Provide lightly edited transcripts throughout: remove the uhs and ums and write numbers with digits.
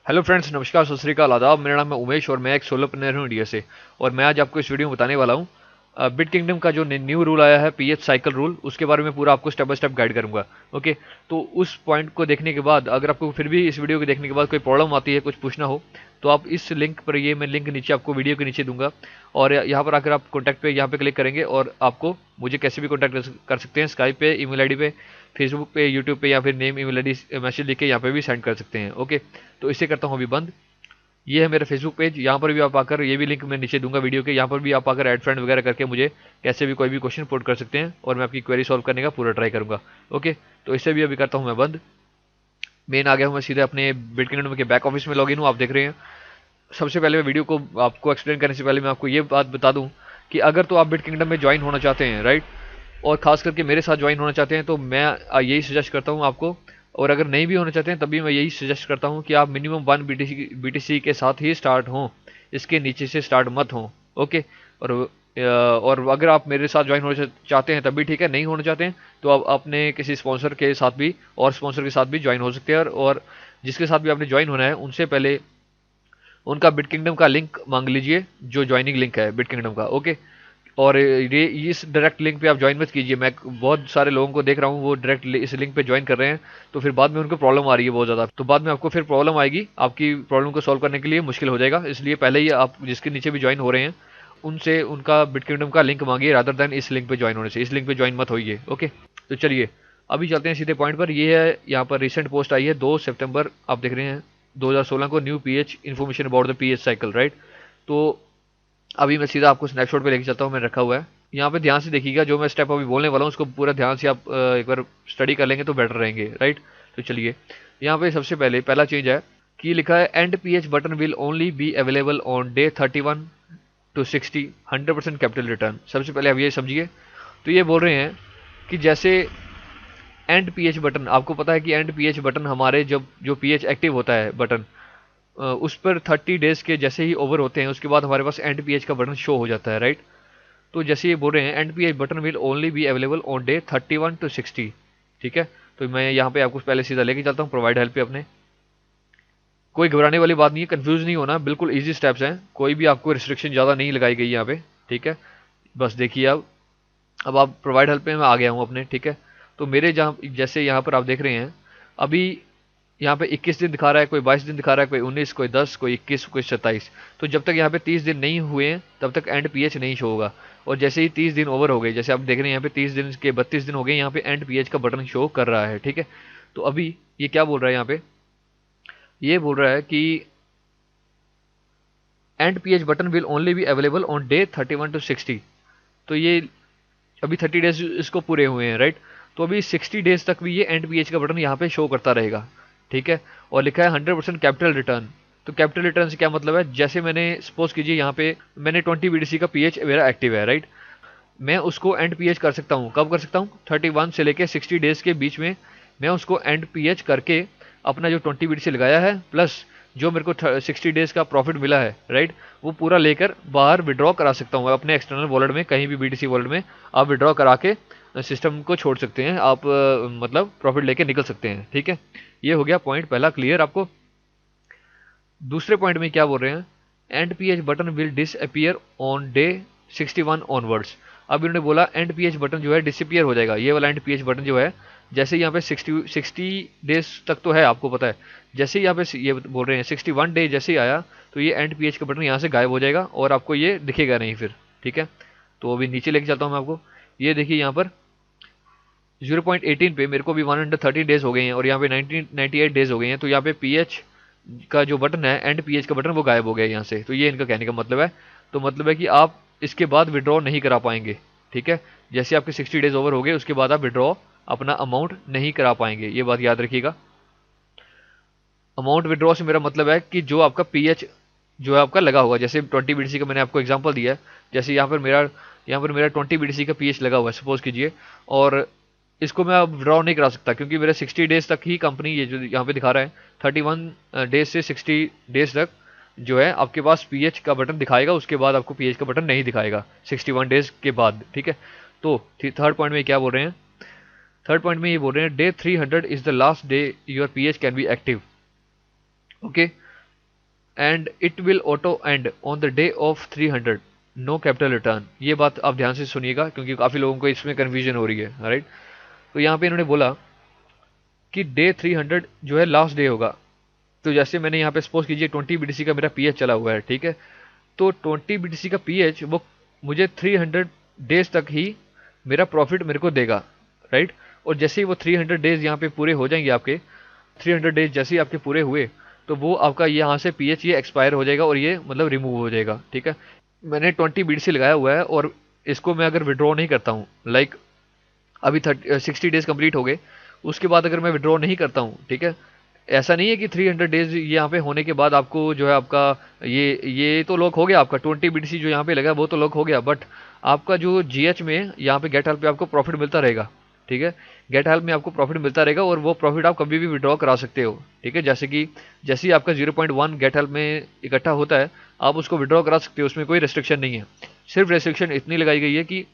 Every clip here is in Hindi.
हेलो फ्रेंड्स, नमस्कार, सत श्री अकाल, आदाब। मेरा नाम है उमेश और मैं एक सोलोप्रेन्योर हूँ इंडिया से। और मैं आज आपको इस वीडियो में बताने वाला हूँ बिट किंगडम का जो न्यू रूल आया है, पीएच साइकिल रूल, उसके बारे में पूरा आपको स्टेप बाय स्टेप गाइड करूंगा। ओके। तो उस पॉइंट को देखने के बाद अगर आपको फिर भी इस वीडियो को देखने के बाद कोई प्रॉब्लम आती है, कुछ पूछना हो, तो आप इस लिंक पर, ये मैं लिंक नीचे आपको वीडियो के नीचे दूंगा, और यहाँ पर आकर आप कॉन्टैक्ट पे यहाँ पे क्लिक करेंगे और आपको मुझे कैसे भी कॉन्टैक्ट कर सकते हैं, स्काइप पे, ईमेल आईडी पे, फेसबुक पे, यूट्यूब पे, या फिर नेम ईमेल आईडी मैसेज लिख के यहाँ पे भी सेंड कर सकते हैं। ओके। तो इसे करता हूँ अभी बंद। ये है मेरा फेसबुक पेज, यहाँ पर भी आप आकर, ये भी लिंक मैं नीचे दूंगा वीडियो के, यहाँ पर भी आप आकर ऐड फ्रेंड वगैरह करके मुझे कैसे भी कोई भी क्वेश्चन पुट कर सकते हैं और मैं आपकी क्वेरी सॉल्व करने का पूरा ट्राई करूंगा। ओके। तो इसे भी अभी करता हूँ मैं बंद। मेन आ गया हूँ मैं सीधे अपने बिटकॉइन के बैक ऑफिस में लॉगिन हूँ, आप देख रहे हैं। सबसे पहले मैं वीडियो को आपको एक्सप्लेन करने से पहले मैं आपको ये बात बता दूं कि अगर तो आप बिट किंगडम में ज्वाइन होना चाहते हैं, राइट, और खास करके मेरे साथ ज्वाइन होना चाहते हैं, तो मैं यही सजेस्ट करता हूं आपको। और अगर नहीं भी होना चाहते हैं तभी मैं यही सजेस्ट करता हूं कि आप मिनिमम 1 बीटीसी के साथ ही स्टार्ट हों, इसके नीचे से स्टार्ट मत हों। ओके। और अगर आप मेरे साथ ज्वाइन होना चाहते हैं तब भी ठीक है, नहीं होना चाहते हैं तो आप अपने किसी स्पॉन्सर के साथ भी, और स्पॉन्सर के साथ भी ज्वाइन हो सकते हैं। और जिसके साथ भी आपने ज्वाइन होना है उनसे पहले उनका बिट किंगडम का लिंक मांग लीजिए, जो ज्वाइनिंग लिंक है बिट किंगडम का। ओके। और ये इस डायरेक्ट लिंक पे आप ज्वाइन मत कीजिए। मैं बहुत सारे लोगों को देख रहा हूँ वो डायरेक्ट इस लिंक पे ज्वाइन कर रहे हैं, तो फिर बाद में उनको प्रॉब्लम आ रही है बहुत ज़्यादा, तो बाद में आपको फिर प्रॉब्लम आएगी, आपकी प्रॉब्लम को सॉल्व करने के लिए मुश्किल हो जाएगा। इसलिए पहले ही आप जिसके नीचे भी ज्वाइन हो रहे हैं उनसे उनका बिट किंगडम का लिंक मांगिए, रादर देन इस लिंक पे ज्वाइन होने से। इस लिंक पे ज्वाइन मत होइए। ओके। तो चलिए अभी चलते हैं सीधे पॉइंट पर। ये है यहाँ पर रिसेंट पोस्ट आई है 2 सितंबर, आप देख रहे हैं, 2016 को, new pH information about the pH cycle, right. तो अभी मैं सीधा आपको स्नैपशॉट पे लेके चलता हूँ, मैंने रखा हुआ है। यहाँ पे ध्यान से देखिएगा, जो मैं स्टेप अभी बोलने वाला हूँ उसको पूरा ध्यान से आप एक बार स्टडी कर लेंगे तो बेटर रहेंगे, राइट। तो चलिए, यहाँ पे सबसे पहले पहला चेंज है कि लिखा है and pH button will only be available on day 31 to 60, 100% capital return. सबसे पहले आप ये समझिए। तो ये बोल रहे हैं कि जैसे एंड पीएच बटन, आपको पता है कि एंड पीएच बटन हमारे जब जो पीएच एक्टिव होता है बटन, उस पर 30 डेज के जैसे ही ओवर होते हैं उसके बाद हमारे पास एंड पीएच का बटन शो हो जाता है, राइट। तो जैसे ये बोल रहे हैं and pH button will only be available on day 31 to 60। ठीक है। तो मैं यहाँ पे आपको पहले सीधा लेके चलता हूँ प्रोवाइड हेल्प पे अपने। कोई घबराने वाली बात नहीं है, कंफ्यूज नहीं होना, बिल्कुल इजी स्टेप्स हैं, कोई भी आपको रिस्ट्रिक्शन ज़्यादा नहीं लगाई गई यहाँ पे। ठीक है। बस देखिए अब आप प्रोवाइड हेल्प पे मैं आ गया हूँ अपने। ठीक है। तो मेरे जहाँ जैसे यहाँ पर आप देख रहे हैं अभी यहाँ पे 21 दिन दिखा रहा है, कोई 22 दिन दिखा रहा है, कोई 19, कोई 10, कोई 21, कोई 27। तो जब तक यहाँ पे 30 दिन नहीं हुए हैं तब तक एंड पीएच नहीं शो होगा। और जैसे ही 30 दिन ओवर हो गए, जैसे आप देख रहे हैं यहाँ पे 30 दिन के 32 दिन हो गए, यहाँ पे एंड पीएच का बटन शो कर रहा है। ठीक है। तो अभी ये क्या बोल रहा है यहाँ पे, ये बोल रहा है कि and pH button will only be available on day 31 to 60। तो ये अभी 30 डेज इसको पूरे हुए हैं, राइट। तो अभी 60 डेज तक भी ये एंड पीएच का बटन यहाँ पे शो करता रहेगा। ठीक है। और लिखा है 100% कैपिटल रिटर्न। तो कैपिटल रिटर्न से क्या मतलब है, जैसे मैंने सपोज कीजिए यहाँ पे मैंने 20 बीटीसी का पीएच मेरा एक्टिव है, राइट। मैं उसको एंड पीएच कर सकता हूँ, कब कर सकता हूँ, 31 से लेके 60 डेज के बीच में मैं उसको एंड पीएच करके अपना जो 20 बीटीसी लगाया है प्लस जो मेरे को 60 डेज का प्रॉफिट मिला है, राइट, वो पूरा लेकर बाहर विड्रॉ करा सकता हूँ अपने एक्सटर्नल वॉलेट में, कहीं भी बीटीसी वॉलेट में आप विड्रॉ करा के सिस्टम को छोड़ सकते हैं, आप मतलब प्रॉफिट लेके निकल सकते हैं। ठीक है। ये हो गया पॉइंट पहला क्लियर आपको। दूसरे पॉइंट में क्या बोल रहे हैं, and pH button will disappear on day 61 onwards. अब इन्होंने बोला एंड पीएच बटन जो है डिसअपियर हो जाएगा, ये वाला एंड पीएच बटन जो है, जैसे यहाँ पे 60 डेज तक तो है आपको पता है, जैसे यहाँ पे ये बोल रहे हैं 61 डे जैसे ही आया तो ये एंड पीएच का बटन यहाँ से गायब हो जाएगा और आपको ये दिखेगा नहीं फिर। ठीक है। तो अभी नीचे लेके चलता हूँ मैं आपको। ये देखिए यहाँ पर 0.18 पे मेरे को भी 130 डेज हो गए हैं और यहाँ पे 98 डेज हो गए हैं, तो यहाँ पे पीएच का जो बटन है एंड पीएच का बटन वो गायब हो गया यहाँ से। तो ये इनका कहने का मतलब है। तो मतलब है कि आप इसके बाद विड्रॉ नहीं करा पाएंगे। ठीक है। जैसे आपके 60 डेज ओवर हो गए उसके बाद आप विड्रॉ अपना अमाउंट नहीं करा पाएंगे, ये बात याद रखिएगा। अमाउंट विड्रॉ से मेरा मतलब है कि जो आपका पीएच जो है आपका लगा होगा, जैसे 20 बीटीसी का मैंने आपको एग्जांपल दिया है, जैसे यहाँ पर मेरा 20 बीटीसी का पीएच लगा हुआ है सपोज कीजिए, और इसको मैं अब विड्रॉ नहीं करा सकता क्योंकि मेरा 60 डेज तक ही कंपनी, ये जो यहाँ पे दिखा रहा है 31 डेज से 60 डेज तक जो है आपके पास पीएच का बटन दिखाएगा, उसके बाद आपको पीएच का बटन नहीं दिखाएगा 61 डेज के बाद। ठीक है। तो थर्ड पॉइंट में क्या बोल रहे हैं, थर्ड पॉइंट में ये बोल रहे हैं day 300 is the last day your PH can be active. Okay. And it will auto end on the day of 300, no capital return. ये बात आप ध्यान से सुनिएगा क्योंकि काफ़ी लोगों को इसमें कन्फ्यूजन हो रही है, राइट। तो यहाँ पे इन्होंने बोला कि डे 300 जो है लास्ट डे होगा। तो जैसे मैंने यहाँ पे सपोज कीजिए 20 BTC का मेरा पीएच चला हुआ है, ठीक है। तो 20 BTC का पीएच वो मुझे 300 डेज तक ही मेरा प्रॉफिट मेरे को देगा, राइट। और जैसे ही वो 300 डेज यहाँ पे पूरे हो जाएंगे, आपके 300 डेज जैसे ही आपके पूरे हुए, तो वो आपका यहाँ से पीएच ये एक्सपायर हो जाएगा और ये मतलब रिमूव हो जाएगा, ठीक है। मैंने 20 BTC लगाया हुआ है और इसको मैं अगर विड्रॉ नहीं करता हूँ, लाइक अभी 60 डेज कंप्लीट हो गए, उसके बाद अगर मैं विड्रॉ नहीं करता हूँ, ठीक है। ऐसा नहीं है कि 300 डेज यहाँ पे होने के बाद आपको जो है आपका ये तो लॉक हो गया, आपका 20 BTC जो यहाँ पे लगा वो तो लॉक हो गया, बट आपका जो जीएच में यहाँ पे गेट हेल्प पे आपको प्रॉफिट मिलता रहेगा, ठीक है। गेट हेल्प में आपको प्रॉफिट मिलता रहेगा और वो प्रॉफिट आप कभी भी विड्रॉ करा सकते हो, ठीक है। जैसे ही आपका 0.1 गेट हेल्प में इकट्ठा होता है, आप उसको विड्रॉ करा सकते हो, उसमें कोई रिस्ट्रिक्शन नहीं है। सिर्फ रिस्ट्रिक्शन इतनी लगाई गई है कि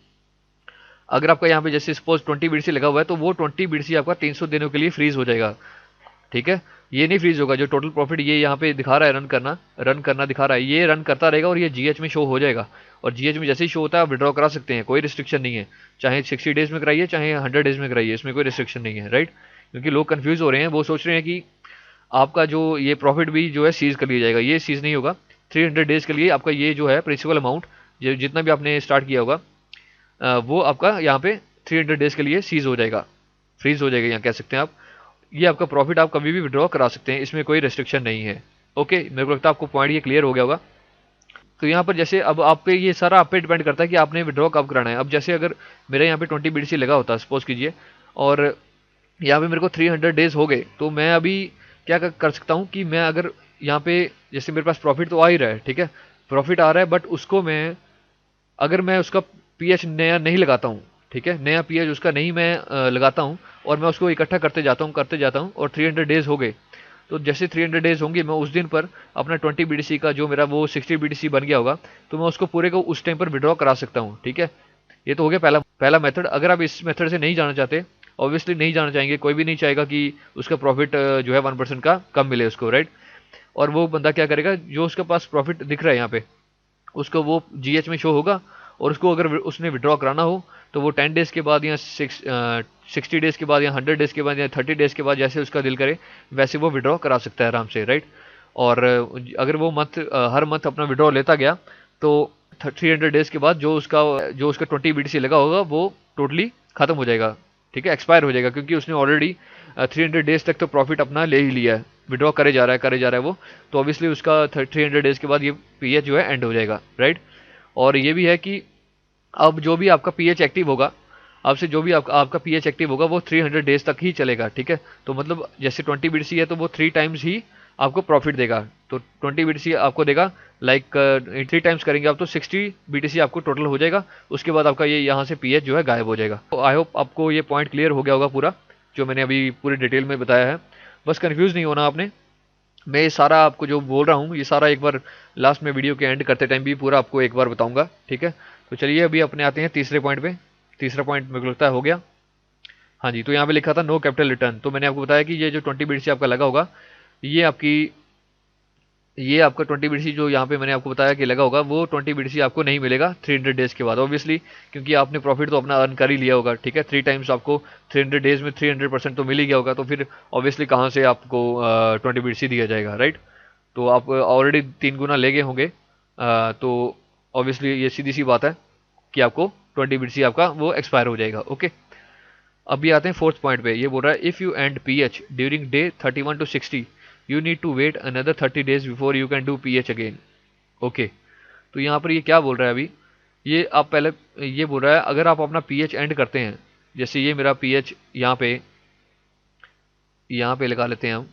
अगर आपका यहाँ पे जैसे सपोज 20 BTC लगा हुआ है, तो वो 20 BTC आपका 300 दिनों के लिए फ्रीज हो जाएगा, ठीक है। ये नहीं फ्रीज होगा, जो टोटल प्रॉफिट ये यहाँ पे दिखा रहा है रन करना दिखा रहा है, ये रन करता रहेगा और ये जीएच में शो हो जाएगा। और जीएच में जैसे ही शो होता है आप विड्रॉ करा सकते हैं, कोई रिस्ट्रिक्शन नहीं है। चाहे 60 डेज में कराइए, चाहे 100 डेज में कराइए, इसमें कोई रिस्ट्रिक्शन नहीं है, राइट। क्योंकि लोग कंफ्यूज हो रहे हैं, वो सोच रहे हैं कि आपका जो ये प्रॉफिट भी जो है सीज कर लिया जाएगा। ये सीज नहीं होगा। 300 डेज के लिए आपका ये जो है प्रिंसिपल अमाउंट जितना भी आपने स्टार्ट किया होगा, वो आपका यहाँ पे 300 डेज के लिए सीज हो जाएगा, फ्रीज हो जाएगा, यहाँ कह सकते हैं आप। ये आपका प्रॉफिट आप कभी भी विड्रॉ करा सकते हैं, इसमें कोई रेस्ट्रिक्शन नहीं है। ओके, मेरे को लगता है आपको पॉइंट ये क्लियर हो गया होगा। तो यहाँ पर जैसे अब आप पे ये सारा आप पे डिपेंड करता है कि आपने विड्रॉ कब कराना है। अब जैसे अगर मेरा यहाँ पे 20 BTC लगा होता है सपोज कीजिए, और यहाँ पे मेरे को 300 डेज हो गए, तो मैं अभी क्या कर सकता हूँ कि मैं अगर यहाँ पे जैसे मेरे पास प्रॉफिट तो आ ही रहा है, ठीक है, प्रॉफिट आ रहा है, बट उसको मैं अगर मैं उसका पीएच नया नहीं लगाता हूँ, ठीक है, नया पीएच उसका नहीं मैं लगाता हूँ और मैं उसको इकट्ठा करते जाता हूँ और 300 डेज हो गए, तो जैसे 300 डेज होंगे मैं उस दिन पर अपना 20 BTC का जो मेरा वो 60 BTC बन गया होगा, तो मैं उसको पूरे को उस टाइम पर विड्रॉ करा सकता हूँ, ठीक है। ये तो हो गया पहला मेथड। अगर आप इस मेथड से नहीं जाना चाहते, ऑब्वियसली नहीं जाना चाहेंगे, कोई भी नहीं चाहेगा कि उसका प्रॉफिट जो है 1% का कम मिले उसको, राइट। और वो बंदा क्या करेगा, जो उसके पास प्रॉफिट दिख रहा है यहाँ पे, उसको वो जीएच में शो होगा, और उसको अगर उसने विड्रॉ कराना हो तो वो 10 डेज के बाद या 60 डेज के बाद या 100 डेज के बाद या 30 डेज के बाद, जैसे उसका दिल करे वैसे वो विड्रॉ करा सकता है आराम से, राइट। और अगर वो हर मंथ अपना विड्रॉ लेता गया, तो 300 डेज के बाद जो उसका 20 BTC लगा होगा वो टोटली खत्म हो जाएगा, ठीक है, एक्सपायर हो जाएगा, क्योंकि उसने ऑलरेडी 300 डेज तक तो प्रॉफिट अपना ले ही लिया है, विड्रॉ करे जा रहा है वो, तो ऑब्वियसली उसका 300 डेज के बाद ये पीएच जो है एंड हो जाएगा, राइट। और ये भी है कि अब जो भी आपका पीएच एक्टिव होगा, आपसे जो भी आपका पीएच एक्टिव होगा वो 300 डेज तक ही चलेगा, ठीक है। तो मतलब जैसे 20 BTC है तो वो 3 टाइम्स ही आपको प्रॉफिट देगा, तो 20 BTC आपको देगा, लाइक 3 टाइम्स करेंगे आप तो 60 BTC आपको टोटल हो जाएगा। उसके बाद आपका ये यहाँ से पीएच जो है गायब हो जाएगा। तो आई होप आपको ये पॉइंट क्लियर हो गया होगा पूरा, जो मैंने अभी पूरी डिटेल में बताया है। बस कन्फ्यूज़ नहीं होना आपने। मैं ये सारा आपको जो बोल रहा हूँ ये सारा एक बार लास्ट में वीडियो के एंड करते टाइम भी पूरा आपको एक बार बताऊंगा, ठीक है। तो चलिए अभी अपने आते हैं तीसरे पॉइंट पे। तीसरा पॉइंट मेरे को लगता है हो गया। हाँ जी, तो यहाँ पे लिखा था नो कैपिटल रिटर्न। तो मैंने आपको बताया कि ये जो 20 BTC आपका लगा होगा, ये आपका 20 BTC जो यहाँ पे मैंने आपको बताया कि लगा होगा, वो 20 BTC आपको नहीं मिलेगा 300 डेज के बाद, ऑब्वियसली, क्योंकि आपने प्रॉफिट तो अपना अर्न कर ही लिया होगा, ठीक है। 3 टाइम्स आपको 300 डेज में 300% तो मिल ही गया होगा, तो फिर ऑब्वियसली कहाँ से आपको 20 BTC दिया जाएगा, राइट। तो आप ऑलरेडी 3 गुना ले गए होंगे, तो ऑब्वियसली ये सीधी सी बात है कि आपको 20 BTC आपका वो एक्सपायर हो जाएगा। ओके, अभी आते हैं फोर्थ पॉइंट पे। ये बोल रहा है if you end PH during day 31 to 60 you need to wait another 30 days before you can do PH again. Okay, तो यहाँ पर ये क्या बोल रहा है अभी, ये आप पहले ये बोल रहा है अगर आप अपना पीएच एंड करते हैं, जैसे ये मेरा पीएच यहाँ पे लगा लेते हैं हम,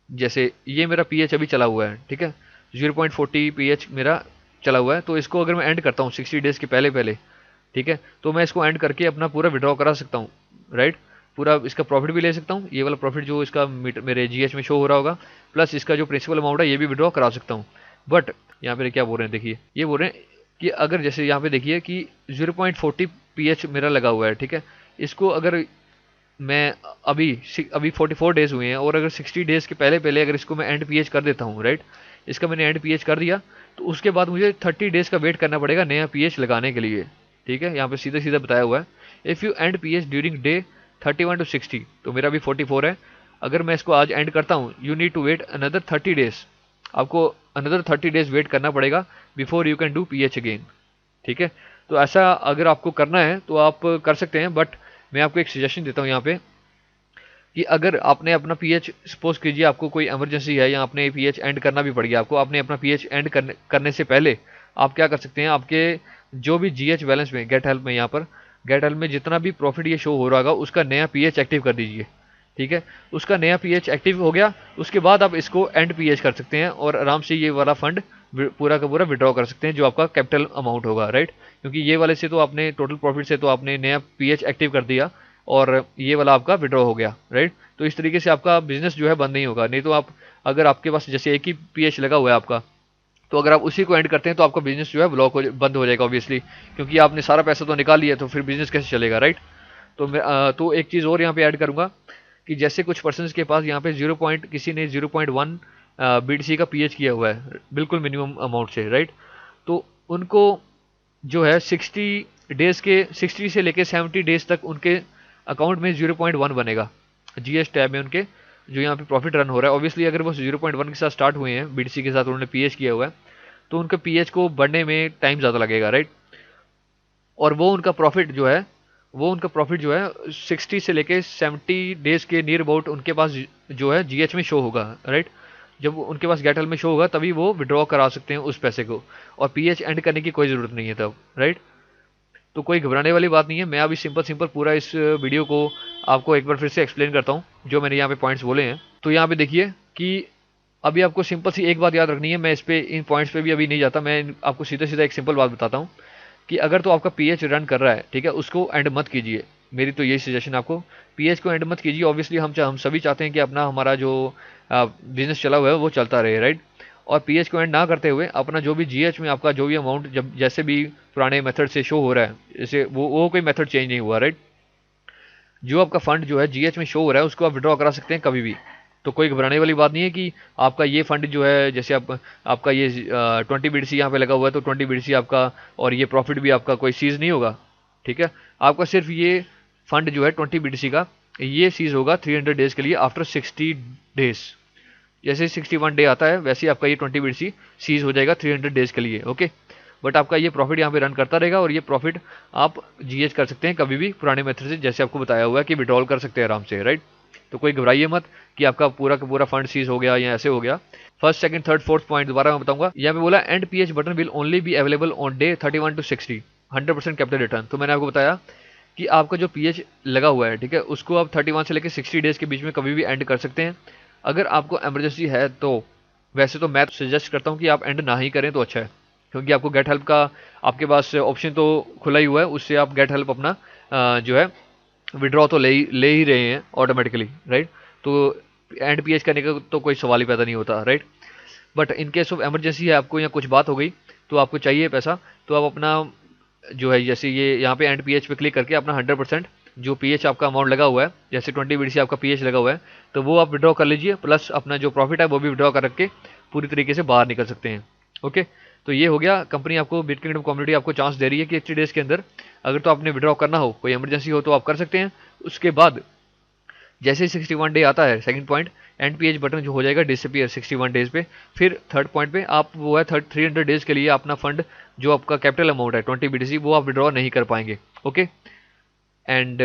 जैसे ये मेरा पीएच अभी चला हुआ है, ठीक है, 0.40 पीएच मेरा चला हुआ है। तो इसको अगर मैं एंड करता हूँ 60 डेज के पहले, ठीक है, तो मैं इसको एंड करके अपना पूरा विड्रॉ करा सकता हूँ, राइट। पूरा इसका प्रॉफिट भी ले सकता हूँ, ये वाला प्रॉफिट जो इसका मेरे जीएच में शो हो रहा होगा, प्लस इसका जो प्रिंसिपल अमाउंट है ये भी विड्रॉ करा सकता हूँ। बट यहाँ पे क्या बोल रहे हैं, देखिए ये बोल रहे हैं कि अगर जैसे यहाँ पे देखिए कि 0.40 पीएच मेरा लगा हुआ है, ठीक है, इसको अगर मैं अभी 44 डेज हुए हैं, और अगर 60 डेज के पहले पहले अगर इसको मैं एंड पीएच कर देता हूँ, राइट, इसका मैंने एंड पीएच कर दिया, तो उसके बाद मुझे 30 डेज का वेट करना पड़ेगा नया पीएच लगाने के लिए। ठीक है, यहाँ पे सीधा सीधा बताया हुआ है, if you end PH during day 31 to 60, तो मेरा भी 44 है, अगर मैं इसको आज एंड करता हूँ, you need to wait another 30 days, आपको अनदर 30 डेज वेट करना पड़ेगा before you can do PH again. ठीक है, तो ऐसा अगर आपको करना है तो आप कर सकते हैं, बट मैं आपको एक सजेशन देता हूँ यहाँ पे कि अगर आपने अपना पीएच, सपोज कीजिए आपको कोई इमरजेंसी है या आपने पीएच एंड करना भी पड़ गया आपको, आपने अपना पीएच एंड करने से पहले आप क्या कर सकते हैं, आपके जो भी जीएच बैलेंस में गेट हेल्प में, यहाँ पर गेट हेल्प में जितना भी प्रॉफिट ये शो हो रहा होगा उसका नया पीएच एक्टिव कर दीजिए। ठीक है, उसका नया पीएच एक्टिव हो गया, उसके बाद आप इसको एंड पीएच कर सकते हैं और आराम से ये वाला फंड पूरा का पूरा विड्रॉ कर सकते हैं जो आपका कैपिटल अमाउंट होगा, राइट, क्योंकि ये वाले से तो आपने टोटल प्रॉफिट से तो आपने नया पीएच एक्टिव कर दिया और ये वाला आपका विड्रॉ हो गया, राइट। तो इस तरीके से आपका बिजनेस जो है बंद नहीं होगा। नहीं तो आप, अगर आपके पास जैसे एक ही पीएच लगा हुआ है आपका, तो अगर आप उसी को एंड करते हैं तो आपका बिजनेस जो है बंद हो जाएगा ऑब्वियसली, क्योंकि आपने सारा पैसा तो निकाल लिया, तो फिर बिजनेस कैसे चलेगा, राइट। तो मैं तो एक चीज़ और यहाँ पे ऐड करूँगा कि जैसे कुछ पर्सन के पास यहाँ पे किसी ने 0.1 बीटीसी का पीएच किया हुआ है बिल्कुल मिनिमम अमाउंट से, राइट, तो उनको जो है 60 से लेके 70 डेज तक उनके अकाउंट में 0.1 बनेगा जीएस टैब में उनके, जो यहाँ पे प्रॉफिट रन हो रहा है। ऑब्वियसली अगर वो 0.1 के साथ स्टार्ट हुए हैं बीटीसी के साथ, उन्होंने पीएच किया हुआ है, तो उनके पीएच को बढ़ने में टाइम ज़्यादा लगेगा, राइट, और वो उनका प्रॉफिट जो है 60 से लेके 70 डेज के नियर अबाउट उनके पास जो है जीएच में शो होगा, राइट। जब उनके पास गेटल में शो होगा तभी वो विड्रॉ करा सकते हैं उस पैसे को, और पीएच एंड करने की कोई ज़रूरत नहीं है तब, राइट। तो कोई घबराने वाली बात नहीं है। मैं अभी सिंपल सिंपल पूरा इस वीडियो को आपको एक बार फिर से एक्सप्लेन करता हूँ जो मैंने यहाँ पे पॉइंट्स बोले हैं। तो यहाँ पे देखिए कि अभी आपको सिंपल सी एक बात याद रखनी है, मैं इस पे इन पॉइंट्स पे भी अभी नहीं जाता, मैं आपको सीधा सीधा एक सिंपल बात बताता हूँ कि अगर तो आपका पीएच रन कर रहा है, ठीक है, उसको एंड मत कीजिए। मेरी तो यही सजेशन आपको, पीएच को एंड मत कीजिए। ऑब्वियसली हम सभी चाहते हैं कि अपना हमारा जो बिजनेस चला हुआ है वो चलता रहे, राइट। और पीएच को एंड ना करते हुए अपना जो भी जीएच में आपका जो भी अमाउंट जब जैसे भी पुराने मेथड से शो हो रहा है, जैसे वो कोई मेथड चेंज नहीं हुआ, राइट, जो आपका फंड जो है जीएच में शो हो रहा है उसको आप विड्रॉ करा सकते हैं कभी भी। तो कोई घबराने वाली बात नहीं है कि आपका ये फंड जो है, जैसे आपका ये 20 बीटीसी यहाँ पे लगा हुआ है, तो 20 बीटीसी आपका और ये प्रॉफिट भी आपका कोई सीज नहीं होगा, ठीक है। आपका सिर्फ ये फंड जो है 20 बीटीसी का ये सीज होगा 300 डेज के लिए आफ्टर 60 डेज। जैसे 61 डे आता है वैसे ही आपका ये 20 बीटीसी सीज हो जाएगा 300 डेज के लिए, ओके। बट आपका ये प्रॉफिट यहाँ पे रन करता रहेगा और ये प्रॉफिट आप जीएच कर सकते हैं कभी भी पुराने मेथड से, जैसे आपको बताया हुआ है कि विड्रॉल कर सकते हैं आराम से, राइट। तो कोई घबराइए मत कि आपका पूरा का पूरा फंड सीज हो गया या ऐसे हो गया। First second third fourth point दोबारा मैं बताऊंगा। यहाँ पे बोला and pH button will only be available on day 31 to 60 100% capital return. तो मैंने आपको बताया कि आपका जो पीएच लगा हुआ है, ठीक है, उसको आप 31 से लेकर 60 डेज के बीच में कभी भी एंड कर सकते हैं। अगर आपको इमरजेंसी है तो वैसे तो मैं सजेस्ट करता हूँ कि आप एंड ना ही करें तो अच्छा है, क्योंकि आपको गेट हेल्प का आपके पास ऑप्शन तो खुला ही हुआ है, उससे आप गेट हेल्प अपना जो है विड्रॉ तो ले ही रहे हैं ऑटोमेटिकली, राइट। तो एंड पीएच करने का तो कोई सवाल ही पैदा नहीं होता, right. But in case of emergency है आपको या कुछ बात हो गई तो आपको चाहिए पैसा, तो आप अपना जो है जैसे ये यहाँ पे एंड पीएच पे क्लिक करके अपना 100% जो पीएच आपका अमाउंट लगा हुआ है, जैसे 20 बीटीसी आपका पीएच लगा हुआ है, तो वो आप विड्रॉ कर लीजिए, प्लस अपना जो प्रॉफिट है वो भी विड्रॉ कर रख के पूरी तरीके से बाहर निकल सकते हैं, ओके। तो ये हो गया, कंपनी आपको बिटकिंगडम कम्युनिटी आपको चांस दे रही है कि 80 डेज के अंदर अगर तो आपने विड्रॉ करना हो, कोई इमरजेंसी हो तो आप कर सकते हैं। उसके बाद जैसे ही 61 डे आता है, second point, and pH button जो हो जाएगा डिसअपियर 61 डेज पे। फिर थर्ड पॉइंट पे आप वो है 300 डेज के लिए अपना फंड जो आपका कैपिटल अमाउंट है 20 बीटीसी वो आप विड्रॉ नहीं कर पाएंगे, okay. And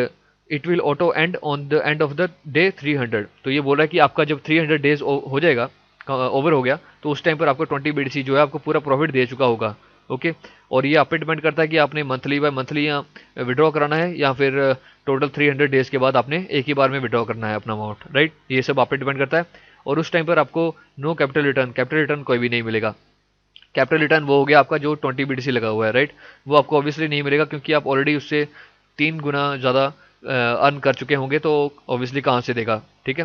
it will auto end on the end of the day 300। तो ये बोल रहा है कि आपका जब 300 डेज हो जाएगा, ओवर हो गया, तो उस टाइम पर आपको 20 बीटीसी जो है आपको पूरा प्रॉफिट दे चुका होगा, ओके। और ये आप पे डिपेंड करता है कि आपने मंथली बाय मंथली या विड्रॉ कराना है या फिर टोटल 300 डेज के बाद आपने एक ही बार में विड्रॉ करना है अपना अमाउंट, राइट। ये सब आप पे डिपेंड करता है। और उस टाइम पर आपको नो कैपिटल रिटर्न कोई भी नहीं मिलेगा। कैपिटल रिटर्न वो हो गया आपका जो 20 बीटीसी लगा हुआ है, राइट, वो आपको ऑब्वियसली नहीं मिलेगा क्योंकि आप ऑलरेडी उससे 3 गुना ज़्यादा अर्न कर चुके होंगे, तो ऑब्वियसली कहाँ से देगा, ठीक है।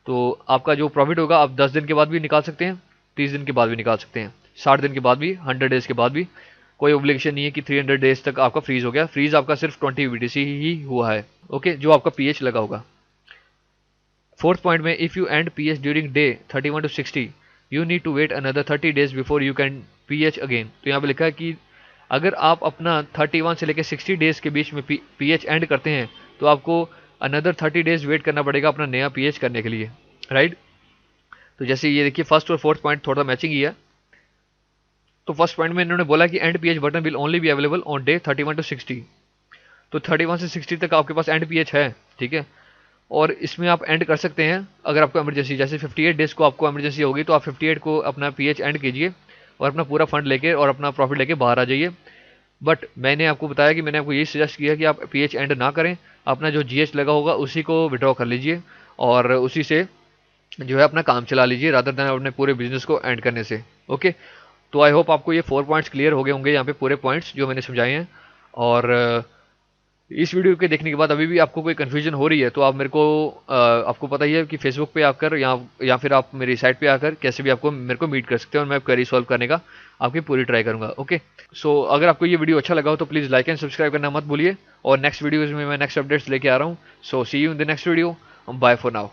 तो आपका जो प्रॉफिट होगा आप 10 दिन के बाद भी निकाल सकते हैं, 30 दिन के बाद भी निकाल सकते हैं, 60 दिन के बाद भी, 100 डेज के बाद भी। कोई ऑब्लिगेशन नहीं है कि 300 डेज तक आपका फ्रीज हो गया। फ्रीज आपका सिर्फ 20 BTC ही हुआ है, ओके, जो आपका पीएच लगा होगा। फोर्थ पॉइंट में, if you end PH during day 31 to 60 you need to wait another 30 days before you can PH again. तो यहाँ पे लिखा है कि अगर आप अपना 31 से लेकर 60 डेज के बीच में पीएच एंड करते हैं तो आपको अनदर 30 डेज वेट करना पड़ेगा अपना नया पीएच करने के लिए, राइट। तो जैसे ये देखिए फर्स्ट और फोर्थ पॉइंट थोड़ा मैचिंग ही है। तो फर्स्ट पॉइंट में इन्होंने बोला कि and pH button will only be available on day 31 to 60। तो 31 से 60 तक आपके पास एंड पीएच है, ठीक है। और इसमें आप एंड कर सकते हैं अगर आपको इमरजेंसी, जैसे 58 डेज को आपको इमरजेंसी होगी तो आप 58 को अपना पीएच एंड कीजिए और अपना पूरा फंड लेके और अपना प्रॉफिट लेके बाहर आ जाइए। बट मैंने आपको बताया कि मैंने आपको यही सजेस्ट किया कि आप पीएच एंड ना करें, अपना जो जीएच लगा होगा उसी को विड्रॉ कर लीजिए और उसी से जो है अपना काम चला लीजिए, रादर देन अपने पूरे बिजनेस को एंड करने से, ओके। तो आई होप आपको ये 4 पॉइंट्स क्लियर हो गए होंगे यहाँ पे, पूरे पॉइंट्स जो मैंने समझाए हैं। और इस वीडियो के देखने के बाद अभी भी आपको कोई कन्फ्यूजन हो रही है तो आप मेरे को आपको पता ही है कि फेसबुक पे आकर या फिर आप मेरी साइट पे आकर कैसे भी आपको मेरे को मीट कर सकते हो और मैं क्वेरी सॉल्व करने का आपकी पूरी ट्राई करूंगा, ओके। सो अगर आपको ये वीडियो अच्छा लगा हो तो प्लीज़ लाइक एंड सब्सक्राइब करना मत भूलिए और नेक्स्ट वीडियोज़ में मैं नेक्स्ट अपडेट्स लेके आ रहा हूँ। So see you in the next video, bye for now.